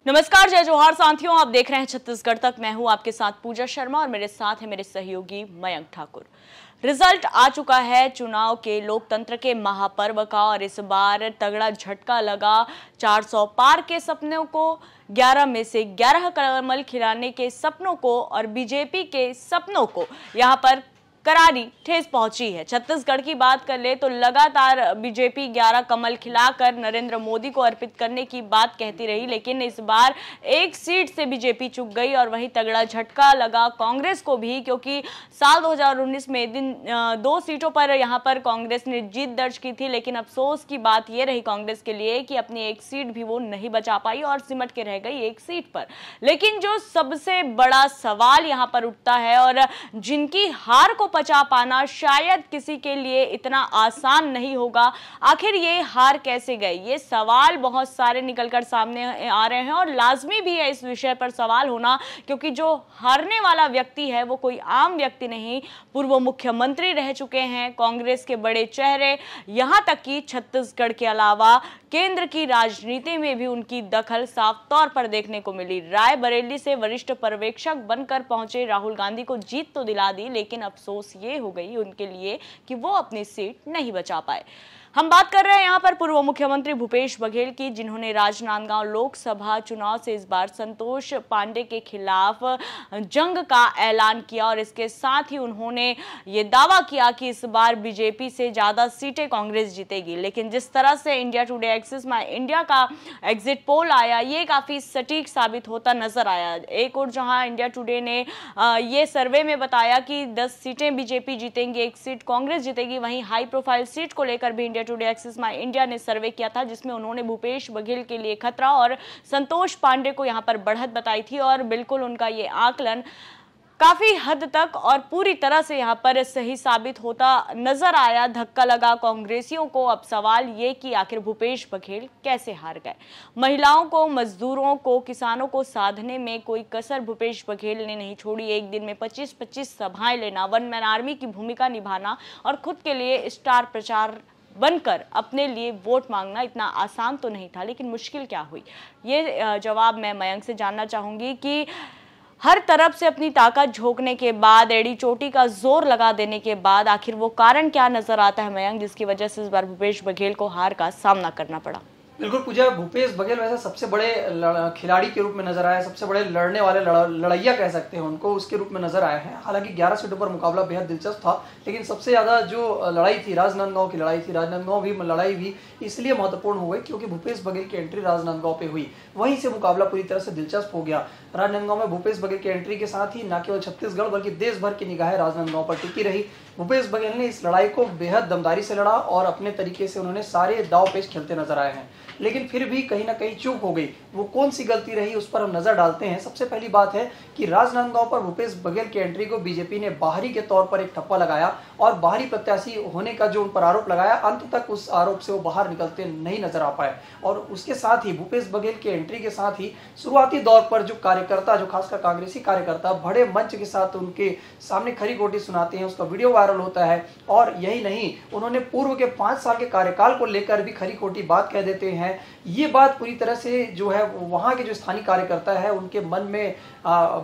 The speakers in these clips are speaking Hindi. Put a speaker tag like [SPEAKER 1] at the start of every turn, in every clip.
[SPEAKER 1] नमस्कार, जय जोहार साथियों, आप देख रहे हैं छत्तीसगढ़ तक। मैं हूं आपके साथ पूजा शर्मा और मेरे साथ है मेरे सहयोगी मयंक ठाकुर। रिजल्ट आ चुका है चुनाव के, लोकतंत्र के महापर्व का, और इस बार तगड़ा झटका लगा 400 पार के सपनों को, 11 में से 11 कमल खिलाने के सपनों को और बीजेपी के सपनों को यहां पर करारी ठेस पहुंची है। छत्तीसगढ़ की बात कर ले तो लगातार बीजेपी 11 कमल खिलाकर नरेंद्र मोदी को अर्पित करने की बात कहती रही, लेकिन इस बार एक सीट से बीजेपी चूक गई और वहीं तगड़ा झटका लगा कांग्रेस को भी, क्योंकि साल 2019 में दिन 2 सीटों पर यहां पर कांग्रेस ने जीत दर्ज की थी, लेकिन अफसोस की बात यह रही कांग्रेस के लिए कि अपनी एक सीट भी वो नहीं बचा पाई और सिमट के रह गई एक सीट पर। लेकिन जो सबसे बड़ा सवाल यहां पर उठता है और जिनकी हार को बचा पाना शायद किसी के लिए इतना आसान नहीं होगा, आखिर ये हार कैसे गए, ये सवाल बहुत सारे निकलकर सामने आ रहे हैं और लाजमी भी है इस विषय पर सवाल होना, क्योंकि जो हारने वाला व्यक्ति है वो कोई आम व्यक्ति नहीं, पूर्व मुख्यमंत्री रह चुके हैं, कांग्रेस के बड़े चेहरे, यहां तक कि छत्तीसगढ़ के अलावा केंद्र की राजनीति में भी उनकी दखल साफ तौर पर देखने को मिली। रायबरेली से वरिष्ठ पर्यवेक्षक बनकर पहुंचे राहुल गांधी को जीत तो दिला दी, लेकिन अफसोस ये हो गई उनके लिए कि वो अपनी सीट नहीं बचा पाए। हम बात कर रहे हैं यहाँ पर पूर्व मुख्यमंत्री भूपेश बघेल की, जिन्होंने राजनांदगांव लोकसभा चुनाव से इस बार संतोष पांडे के खिलाफ जंग का ऐलान किया और इसके साथ ही उन्होंने ये दावा किया कि इस बार बीजेपी से ज्यादा सीटें कांग्रेस जीतेगी। लेकिन जिस तरह से India today axis my India का एग्जिट पोल आया, ये काफी सटीक साबित होता नजर आया। एक और जहां इंडिया टुडे ने ये सर्वे में बताया कि 10 सीटें बीजेपी जीतेंगी, 1 सीट कांग्रेस जीतेगी, वहीं हाई प्रोफाइल सीट को लेकर भी India today axis my India ने सर्वे किया था, जिसमें उन्होंने भूपेश बघेल के लिए खतरा और संतोष पांडे को यहां पर बढ़त बताई थी और बिल्कुल उनका ये आकलन काफी हद तक और पूरी तरह से यहां पर सही साबित होता नजर आया। धक्का लगा कांग्रेसियों को। अब सवाल ये कि आखिर भूपेश बघेल कैसे हार गए। महिलाओं को, मजदूरों को, किसानों को साधने में कोई कसर भूपेश बघेल ने नहीं छोड़ी। एक दिन में 25-25 सभाएं लेना, वन मैन आर्मी की भूमिका निभाना और खुद के लिए स्टार प्रचार बनकर अपने लिए वोट मांगना इतना आसान तो नहीं था, लेकिन मुश्किल क्या हुई, ये जवाब मैं मयंक से जानना चाहूंगी कि हर तरफ से अपनी ताकत झोंकने के बाद, एड़ी चोटी का जोर लगा देने के बाद आखिर वो कारण क्या नजर आता है मयंक, जिसकी वजह से इस बार भूपेश बघेल को हार का सामना करना पड़ा।
[SPEAKER 2] बिल्कुल पूजा, भूपेश बघेल वैसे सबसे बड़े खिलाड़ी के रूप में नजर आया, सबसे बड़े लड़ने वाले लड़ैया कह सकते हैं उनको, उसके रूप में नजर आए हैं। हालांकि 11 सीटों पर मुकाबला बेहद दिलचस्प था, लेकिन सबसे ज्यादा जो लड़ाई थी राजनांदगांव की लड़ाई थी। राजनांदगांव भी लड़ाई भी इसलिए महत्वपूर्ण हो गई क्योंकि भूपेश बघेल की एंट्री राजनांदगांव पे हुई, वहीं से मुकाबला पूरी तरह से दिलचस्प हो गया। राजनांदगांव में भूपेश बघेल की एंट्री के साथ ही न केवल छत्तीसगढ़ बल्कि देश भर की निगाहें राजनांदगांव पर टिकी रही। भूपेश बघेल ने इस लड़ाई को बेहद दमदारी से लड़ा और अपने तरीके से उन्होंने सारे दाव पेच खेलते नजर आए हैं, लेकिन फिर भी कहीं ना कहीं चूक हो गई। वो कौन सी गलती रही उस पर हम नजर डालते हैं। सबसे पहली बात है कि राजनांदगांव पर भूपेश बघेल की एंट्री को बीजेपी ने बाहरी के तौर पर एक ठप्पा लगाया और बाहरी प्रत्याशी होने का जो उन पर आरोप लगाया, अंत तक उस आरोप से वो बाहर निकलते नहीं नजर आ पाए। और उसके साथ ही भूपेश बघेल की एंट्री के साथ ही शुरुआती दौर पर जो कार्यकर्ता, जो खासकर कांग्रेसी कार्यकर्ता बड़े मंच के साथ उनके सामने खरी खोटी सुनाते हैं, उसका वीडियो वायरल होता है। और यही नहीं, उन्होंने पूर्व के 5 साल के कार्यकाल को लेकर भी खरी खोटी बात कह देते हैं। ये बात पूरी तरह से जो है वहां के जो स्थानीय कार्यकर्ता है उनके मन में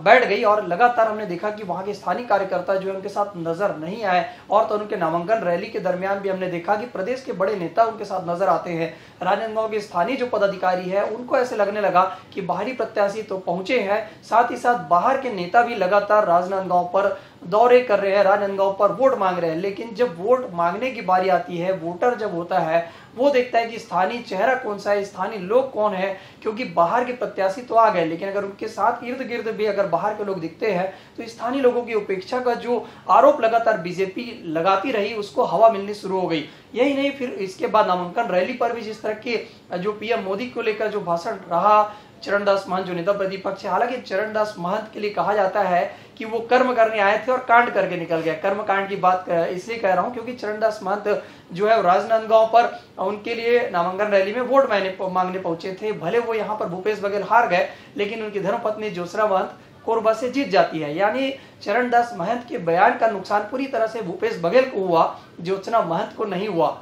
[SPEAKER 2] बैठ गई और लगातार हमने देखा कि वहां के स्थानीय कार्यकर्ता जो है उनके साथ नजर नहीं आए। और तो उनके नामांकन रैली के दरमियान भी हमने देखा कि प्रदेश के बड़े नेता उनके साथ नजर आते हैं। राजनांदगांव के स्थानीय जो पदाधिकारी है उनको ऐसे लगने लगा कि बाहरी प्रत्याशी तो पहुंचे हैं, साथ ही साथ बाहर के नेता भी लगातार राजनांदगांव पर दौरे कर रहे हैं, राजनांदगांव पर वोट मांग रहे हैं। लेकिन जब वोट मांगने की बारी आती है, वोटर जब होता है, वो देखता है कि स्थानीय चेहरा कौन सा है, स्थानीय लोग कौन है, क्योंकि बाहर के प्रत्याशी तो आ गए, लेकिन अगर उनके साथ इर्द गिर्द भी अगर बाहर के लोग दिखते हैं तो स्थानीय लोगों की उपेक्षा का जो आरोप लगातार बीजेपी लगाती रही उसको हवा मिलनी शुरू हो गई। यही नहीं, फिर इसके बाद नामांकन रैली पर भी जिस तरह के जो पीएम मोदी को लेकर जो भाषण रहा, चरणदास महंत जो नेता प्रतिपक्ष है, हालांकि चरणदास महंत के लिए कहा जाता है कि वो कर्म करने आए थे और कांड करके निकल गए। कर्म कांड की बात इसलिए कह रहा हूं क्योंकि चरणदास महंत जो है राजनांदगांव पर उनके लिए नामांकन रैली में वोट मांगने पहुंचे थे। भले वो यहाँ पर भूपेश बघेल हार गए, लेकिन उनकी धर्मपत्नी ज्योत्सना महंत कोरबा से जीत जाती है। यानी चरणदास महंत के बयान का नुकसान पूरी तरह से भूपेश बघेल को हुआ, ज्योत्सना महंत को नहीं हुआ।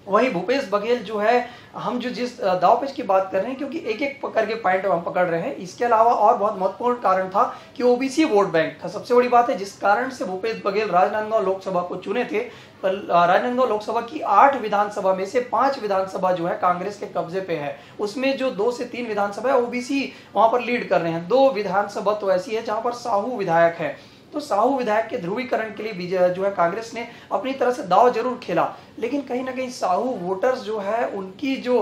[SPEAKER 2] वही भूपेश बघेल जो है, हम जो जिस दांवपेच की बात कर रहे हैं, क्योंकि एक एक करके पॉइंट हम पकड़ रहे हैं, इसके अलावा और बहुत महत्वपूर्ण कारण था कि ओबीसी वोट बैंक था। सबसे बड़ी बात है जिस कारण से भूपेश बघेल राजनांदगांव लोकसभा को चुने थे। राजनांदगांव लोकसभा की 8 विधानसभा में से 5 विधानसभा जो है कांग्रेस के कब्जे पे है। उसमें जो 2 से 3 विधानसभा है ओबीसी वहां पर लीड कर रहे हैं। 2 विधानसभा तो ऐसी है जहां पर साहू विधायक है। तो साहू विधायक के ध्रुवीकरण के लिए जो है कांग्रेस ने अपनी तरह से दाव जरूर खेला, लेकिन कहीं ना कहीं साहू वोटर्स जो है उनकी जो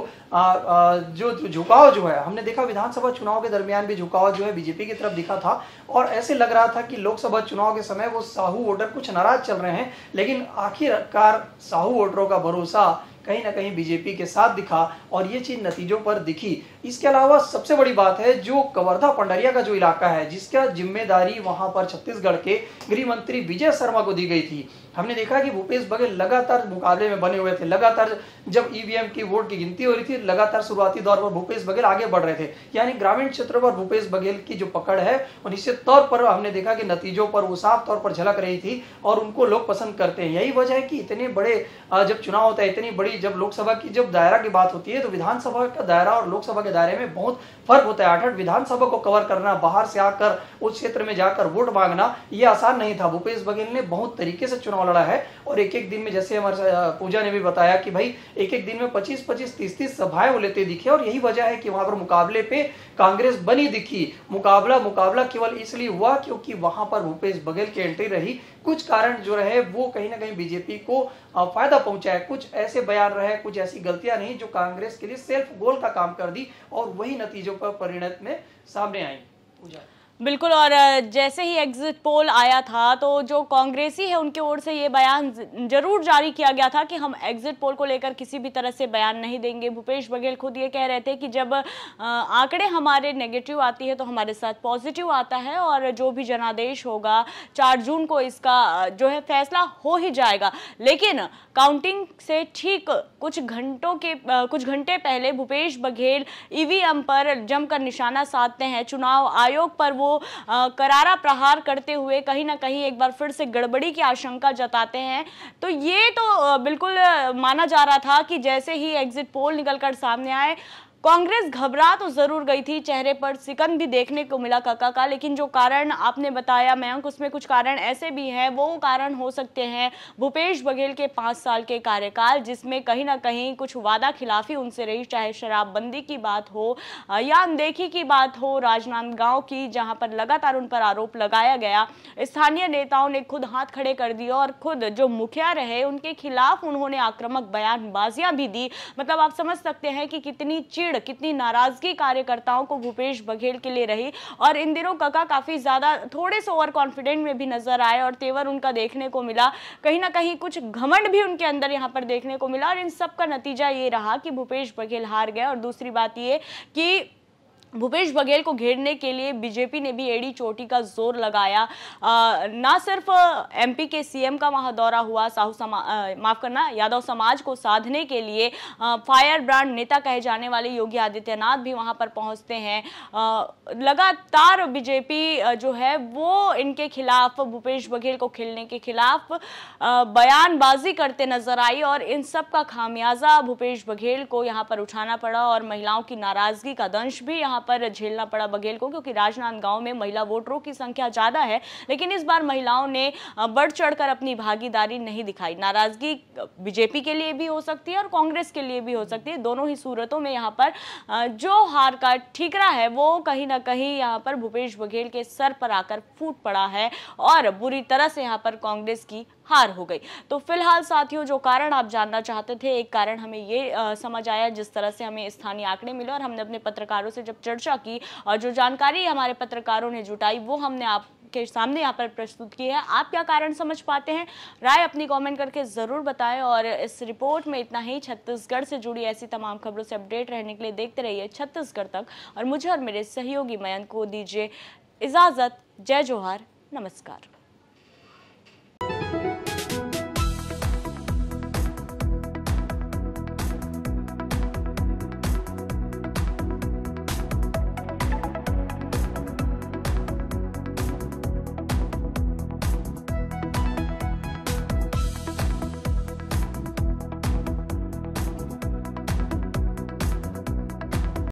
[SPEAKER 2] झुकाव जो है, हमने देखा विधानसभा चुनाव के दरमियान भी झुकाव जो है बीजेपी की तरफ दिखा था, और ऐसे लग रहा था कि लोकसभा चुनाव के समय वो साहू वोटर कुछ नाराज चल रहे हैं, लेकिन आखिरकार साहू वोटरों का भरोसा कहीं ना कहीं बीजेपी के साथ दिखा और ये चीज नतीजों पर दिखी। इसके अलावा सबसे बड़ी बात है जो कवर्धा पंडरिया का जो इलाका है, जिसका जिम्मेदारी वहां पर छत्तीसगढ़ के गृह मंत्री विजय शर्मा को दी गई थी। हमने देखा कि भूपेश बघेल लगातार मुकाबले में बने हुए थे। लगातार जब ईवीएम की वोट की गिनती हो रही थी, लगातार शुरुआती दौर पर भूपेश बघेल आगे बढ़ रहे थे। यानी ग्रामीण क्षेत्रों पर भूपेश बघेल की जो पकड़ है वो निश्चित तौर पर हमने देखा कि नतीजों पर वो साफ तौर पर झलक रही थी और उनको लोग पसंद करते हैं। यही वजह है कि इतने बड़े जब चुनाव होता है, इतनी बड़ी जब लोकसभा की जब दायरा की बात होती है, तो विधानसभा का दायरा और लोकसभा के दायरे में बहुत फर्क होता है। 8 विधानसभा को कवर करना, बाहर से आकर उस क्षेत्र में जाकर वोट मांगना, ये आसान नहीं था। भूपेश बघेल ने बहुत तरीके से चुनाव लड़ा है और एक एक दिन में, जैसे हमारे पूजा ने भी बताया कि भाई एक एक दिन में 25-25, 30-30 सभाएं वो लेते दिखे, और यही वजह है कि वहां पर मुकाबले पे कांग्रेस बनी दिखी। मुकाबला केवल इसलिए हुआ क्योंकि वहां पर भूपेश बघेल की एंट्री रही। कुछ कारण जो रहे वो कहीं ना कहीं बीजेपी को फायदा पहुंचा है। कुछ ऐसे बयान रहे, कुछ ऐसी गलतियां नहीं जो कांग्रेस के लिए सेल्फ गोल का काम कर दी, और वही नतीजों पर परिणत में सामने आई। पूजा
[SPEAKER 1] बिल्कुल, और जैसे ही एग्जिट पोल आया था तो जो कांग्रेसी है उनकी ओर से ये बयान जरूर जारी किया गया था कि हम एग्जिट पोल को लेकर किसी भी तरह से बयान नहीं देंगे। भूपेश बघेल खुद ये कह रहे थे कि जब आंकड़े हमारे नेगेटिव आती है तो हमारे साथ पॉजिटिव आता है, और जो भी जनादेश होगा 4 जून को इसका जो है फैसला हो ही जाएगा। लेकिन काउंटिंग से ठीक कुछ घंटे पहले भूपेश बघेल ईवीएम पर जमकर निशाना साधते हैं। चुनाव आयोग पर वो करारा प्रहार करते हुए कहीं ना कहीं एक बार फिर से गड़बड़ी की आशंका जताते हैं। तो ये तो बिल्कुल माना जा रहा था कि जैसे ही एग्जिट पोल निकलकर सामने आए, कांग्रेस घबरा तो जरूर गई थी, चेहरे पर सिकन भी देखने को मिला काका का। लेकिन जो कारण आपने बताया मयंक, उसमें कुछ कारण ऐसे भी हैं, वो कारण हो सकते हैं भूपेश बघेल के 5 साल के कार्यकाल, जिसमें कहीं ना कहीं कुछ वादा खिलाफी उनसे रही, चाहे शराबबंदी की बात हो या अनदेखी की बात हो राजनांदगांव की, जहां पर लगातार उन पर आरोप लगाया गया। स्थानीय नेताओं ने खुद हाथ खड़े कर दिए और खुद जो मुखिया रहे उनके खिलाफ उन्होंने आक्रामक बयानबाजियां भी दी। मतलब आप समझ सकते हैं कि कितनी नाराजगी कार्यकर्ताओं को भूपेश बघेल के लिए रही। और इन दिनों काका काफी ज्यादा थोड़े से ओवर कॉन्फिडेंट में भी नजर आए और तेवर उनका देखने को मिला। कहीं ना कहीं कुछ घमंड भी उनके अंदर यहां पर देखने को मिला, और इन सब का नतीजा ये रहा कि भूपेश बघेल हार गए। और दूसरी बात ये कि भूपेश बघेल को घेरने के लिए बीजेपी ने भी एड़ी चोटी का जोर लगाया। ना सिर्फ एमपी के सीएम का वहां दौरा हुआ, यादव समाज को साधने के लिए फायर ब्रांड नेता कहे जाने वाले योगी आदित्यनाथ भी वहां पर पहुंचते हैं। लगातार बीजेपी जो है वो इनके खिलाफ, भूपेश बघेल को खेलने के खिलाफ बयानबाजी करते नजर आई, और इन सब का खामियाजा भूपेश बघेल को यहाँ पर उठाना पड़ा, और महिलाओं की नाराजगी का दंश भी यहाँ पर झेलना पड़ा बघेल को, क्योंकि राजनांदगांव में महिला वोटरों की संख्या ज्यादा है, लेकिन इस बार महिलाओं ने बढ़ चढ़कर अपनी भागीदारी नहीं दिखाई। नाराजगी बीजेपी के लिए भी हो सकती है और कांग्रेस के लिए भी हो सकती है। दोनों ही सूरतों में यहाँ पर जो हार का ठीकरा है वो कहीं ना कहीं यहाँ पर भूपेश बघेल के सर पर आकर फूट पड़ा है, और बुरी तरह से यहाँ पर कांग्रेस की हार हो गई। तो फिलहाल साथियों, जो कारण आप जानना चाहते थे, एक कारण हमें ये समझ आया, जिस तरह से हमें स्थानीय आंकड़े मिले और हमने अपने पत्रकारों से जब चर्चा की और जो जानकारी हमारे पत्रकारों ने जुटाई वो हमने आपके सामने यहाँ पर प्रस्तुत की है। आप क्या कारण समझ पाते हैं, राय अपनी कमेंट करके जरूर बताएं। और इस रिपोर्ट में इतना ही। छत्तीसगढ़ से जुड़ी ऐसी तमाम खबरों से अपडेट रहने के लिए देखते रहिए छत्तीसगढ़ तक, और मुझे और मेरे सहयोगी मयंक को दीजिए इजाजत। जय जोहार, नमस्कार।